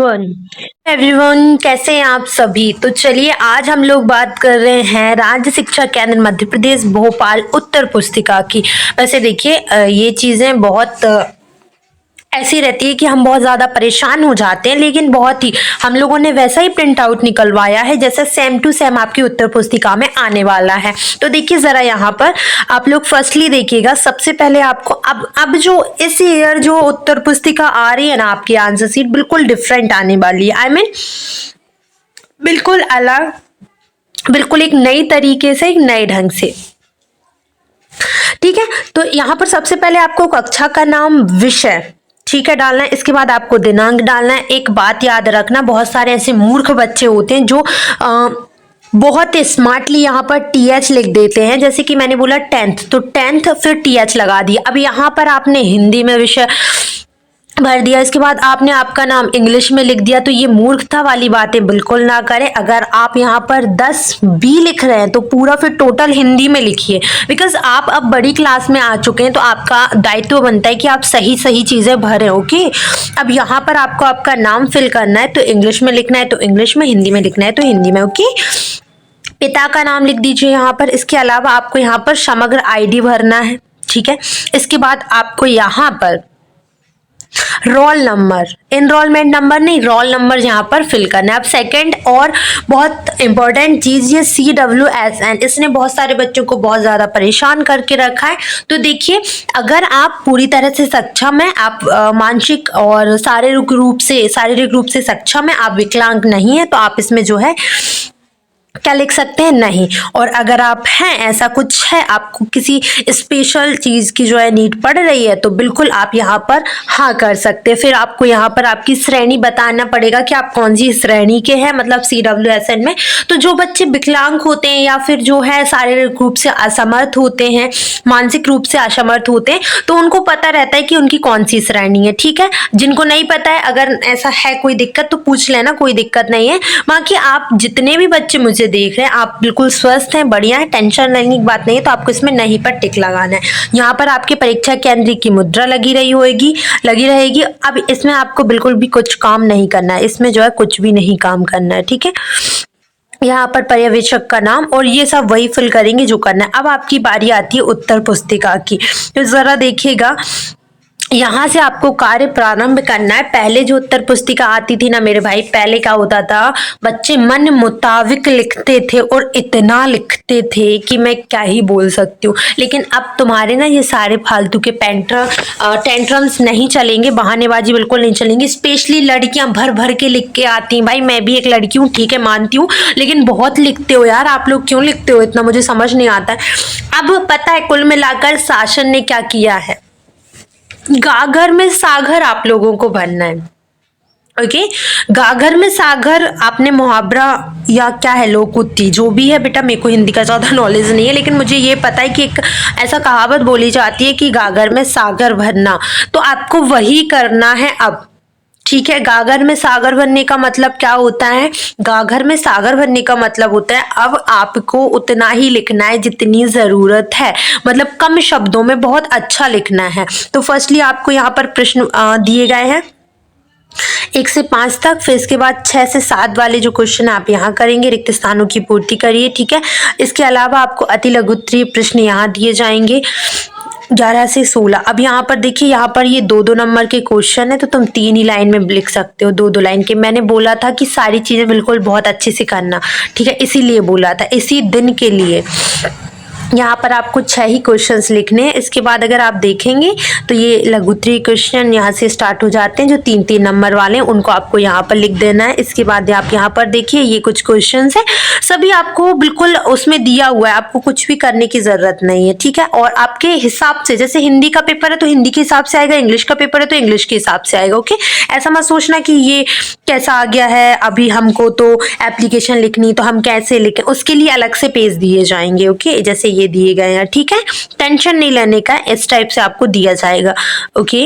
One everyone, कैसे हैं आप सभी। तो चलिए आज हम लोग बात कर रहे हैं राज्य शिक्षा केंद्र मध्य प्रदेश भोपाल उत्तर पुस्तिका की। वैसे देखिए ये चीजें बहुत ऐसी रहती है कि हम बहुत ज्यादा परेशान हो जाते हैं, लेकिन बहुत ही हम लोगों ने वैसा ही प्रिंट आउट निकलवाया है जैसे सेम टू सेम आपकी उत्तर पुस्तिका में आने वाला है। तो देखिए जरा यहाँ पर आप लोग फर्स्टली देखिएगा। सबसे पहले आपको अब जो इस ईयर जो उत्तर पुस्तिका आ रही है ना, आपकी आंसर सीट बिल्कुल डिफरेंट आने वाली है। आई मीन बिल्कुल अलग, बिल्कुल एक नई तरीके से, एक नए ढंग से। ठीक है, तो यहाँ पर सबसे पहले आपको कक्षा का नाम, विषय ठीक है डालना है। इसके बाद आपको दिनांक डालना है। एक बात याद रखना, बहुत सारे ऐसे मूर्ख बच्चे होते हैं जो बहुत स्मार्टली यहाँ पर टीएच लिख देते हैं। जैसे कि मैंने बोला 10th, तो 10th फिर टीएच लगा दिया। अब यहाँ पर आपने हिंदी में विषय भर दिया, इसके बाद आपने आपका नाम इंग्लिश में लिख दिया। तो ये मूर्खता वाली बातें बिल्कुल ना करें। अगर आप यहाँ पर 10 बी लिख रहे हैं तो पूरा फिर टोटल हिंदी में लिखिए, बिकॉज आप अब बड़ी क्लास में आ चुके हैं, तो आपका दायित्व बनता है कि आप सही सही चीजें भरें। ओके, अब यहाँ पर आपको आपका नाम फिल करना है, तो इंग्लिश में लिखना है तो इंग्लिश में, हिंदी में लिखना है तो हिंदी में। ओके, पिता का नाम लिख दीजिए यहाँ पर। इसके अलावा आपको यहाँ पर समग्र आईडी भरना है। ठीक है, इसके बाद आपको यहाँ पर रोल नंबर, एनरोलमेंट नंबर नहीं, रोल नंबर यहाँ पर फिल करना है। अब सेकंड और बहुत इंपॉर्टेंट चीज, ये CWSN, इसने बहुत सारे बच्चों को बहुत ज्यादा परेशान करके रखा है। तो देखिए अगर आप पूरी तरह से सक्षम है, आप मानसिक और शारीरिक रूप से सक्षम है, आप विकलांग नहीं है, तो आप इसमें जो है क्या लिख सकते हैं, नहीं। और अगर आप हैं, ऐसा कुछ है, आपको किसी स्पेशल चीज की जो है नीड पड़ रही है, तो बिल्कुल आप यहाँ पर हाँ कर सकते हैं। फिर आपको यहाँ पर आपकी श्रेणी बताना पड़ेगा कि आप कौन सी श्रेणी के हैं, मतलब CWSN में। तो जो बच्चे विकलांग होते हैं या फिर जो है शारीरिक रूप से असमर्थ होते हैं, मानसिक रूप से असमर्थ होते हैं, तो उनको पता रहता है कि उनकी कौन सी श्रेणी है। ठीक है, जिनको नहीं पता है, अगर ऐसा है कोई दिक्कत तो पूछ लेना, कोई दिक्कत नहीं है। बाकी आप जितने भी बच्चे मुझे देख रहे हैं, आप बिल्कुल स्वस्थ हैं, बढ़िया है, टेंशन लेने की बात नहीं है। तो आपको इसमें नहीं पर टिक लगाना है। यहाँ पर आपके परीक्षा केंद्र की मुद्रा लगी रहेगी। अब इसमें आपको बिल्कुल भी कुछ काम नहीं करना है, इसमें जो है कुछ भी नहीं काम करना है। ठीक है, यहाँ पर पर्यवेक्षक का नाम और ये सब वही फिल करेंगे जो करना है। अब आपकी बारी आती है उत्तर पुस्तिका की। तो जरा देखिएगा, यहाँ से आपको कार्य प्रारंभ करना है। पहले जो उत्तर पुस्तिका आती थी ना मेरे भाई, पहले क्या होता था, बच्चे मन मुताबिक लिखते थे और इतना लिखते थे कि मैं क्या ही बोल सकती हूँ। लेकिन अब तुम्हारे ना ये सारे फालतू के टेंट्रम्स नहीं चलेंगे, बहानेबाजी बिल्कुल नहीं चलेंगे। स्पेशली लड़कियां भर भर के लिख के आती हैं। भाई मैं भी एक लड़की हूँ, ठीक है मानती हूँ, लेकिन बहुत लिखते हो यार। आप लोग क्यों लिखते हो इतना, मुझे समझ नहीं आता है। अब पता है कुल मिलाकर शासन ने क्या किया है, गागर में सागर आप लोगों को भरना है। ओके, गागर में सागर, आपने मुहावरा या क्या है, लोकोक्ति जो भी है बेटा, मेरे को हिंदी का ज्यादा नॉलेज नहीं है, लेकिन मुझे ये पता है कि एक ऐसा कहावत बोली जाती है कि गागर में सागर भरना, तो आपको वही करना है अब। ठीक है, गागर में सागर भरने का मतलब क्या होता है, गागर में सागर भरने का मतलब होता है अब आपको उतना ही लिखना है जितनी जरूरत है, मतलब कम शब्दों में बहुत अच्छा लिखना है। तो फर्स्टली आपको यहाँ पर प्रश्न दिए गए हैं 1 से 5 तक, फिर इसके बाद 6 से 7 वाले जो क्वेश्चन आप यहाँ करेंगे, रिक्त स्थानों की पूर्ति करिए। ठीक है, इसके अलावा आपको अति लघुत्तरीय प्रश्न यहाँ दिए जाएंगे 11 से 16। अब यहाँ पर देखिए, यहाँ पर ये 2-2 नंबर के क्वेश्चन है, तो तुम 3 ही लाइन में लिख सकते हो, 2-2 लाइन के। मैंने बोला था कि सारी चीजें बिल्कुल बहुत अच्छे से करना, ठीक है, इसीलिए बोला था, इसी दिन के लिए। यहाँ पर आपको 6 ही क्वेश्चंस लिखने हैं। इसके बाद अगर आप देखेंगे तो ये लघुत्तरीय क्वेश्चन यहाँ से स्टार्ट हो जाते हैं, जो 3-3 नंबर वाले हैं उनको आपको यहाँ पर लिख देना है। इसके बाद आप यहाँ पर देखिए, ये कुछ क्वेश्चंस है, सभी आपको बिल्कुल उसमें दिया हुआ है, आपको कुछ भी करने की जरूरत नहीं है। ठीक है, और आपके हिसाब से, जैसे हिंदी का पेपर है तो हिंदी के हिसाब से आएगा, इंग्लिश का पेपर है तो इंग्लिश के हिसाब से आएगा। ओके, ऐसा मत सोचना कि ये कैसा आ गया है, अभी हमको तो एप्लीकेशन लिखनी, तो हम कैसे लिखें, उसके लिए अलग से पेज दिए जाएंगे। ओके, जैसे ये दिए गए हैं। ठीक है, टेंशन नहीं लेने का, इस टाइप से आपको दिया जाएगा। ओके,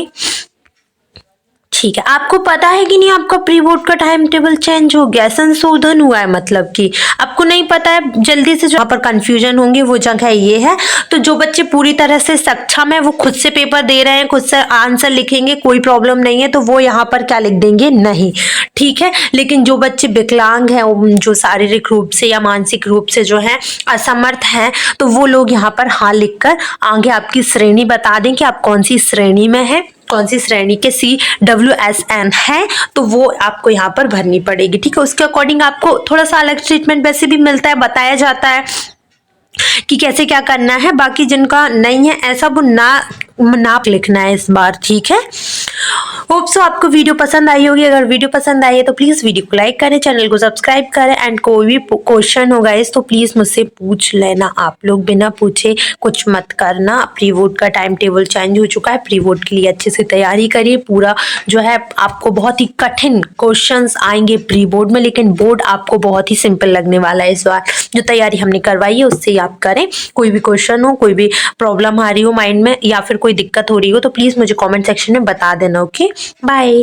ठीक है, आपको पता है कि नहीं आपका प्री बोर्ड का टाइम टेबल चेंज हो गया, संशोधन हुआ है, मतलब कि आपको नहीं पता है, जल्दी से जो यहाँ पर कंफ्यूजन होंगे वो जगह ये है। तो जो बच्चे पूरी तरह से सक्षम है वो खुद से पेपर दे रहे हैं, खुद से आंसर लिखेंगे, कोई प्रॉब्लम नहीं है, तो वो यहाँ पर क्या लिख देंगे, नहीं, ठीक है। लेकिन जो बच्चे विकलांग हैं, जो शारीरिक रूप से या मानसिक रूप से जो है असमर्थ हैं, तो वो लोग यहाँ पर हाँ लिखकर आगे आपकी श्रेणी बता दें कि आप कौन सी श्रेणी में है, कौन सी श्रेणी के CWSN है, तो वो आपको यहाँ पर भरनी पड़ेगी, ठीक है। उसके अकॉर्डिंग आपको थोड़ा सा अलग ट्रीटमेंट वैसे भी मिलता है, बताया जाता है कि कैसे क्या करना है। बाकी जिनका नहीं है ऐसा, वो ना लिखना है इस बार, ठीक है। होप सो आपको वीडियो पसंद आई होगी। अगर वीडियो पसंद आई है तो प्लीज वीडियो को लाइक करें, चैनल को सब्सक्राइब करें, एंड कोई भी क्वेश्चन होगा इस तो प्लीज मुझसे पूछ लेना। आप लोग बिना पूछे कुछ मत करना। प्री बोर्ड का टाइम टेबल चेंज हो चुका है, प्री बोर्ड के लिए अच्छे से तैयारी करिए। पूरा जो है आपको बहुत ही कठिन क्वेश्चंस आएंगे प्री बोर्ड में, लेकिन बोर्ड आपको बहुत ही सिंपल लगने वाला है इस बार। जो तैयारी हमने करवाई है उससे आप करें। कोई भी क्वेश्चन हो, कोई भी प्रॉब्लम आ रही हो माइंड में, या फिर कोई दिक्कत हो रही हो, तो प्लीज मुझे कमेंट सेक्शन में बता देना। Okay, bye.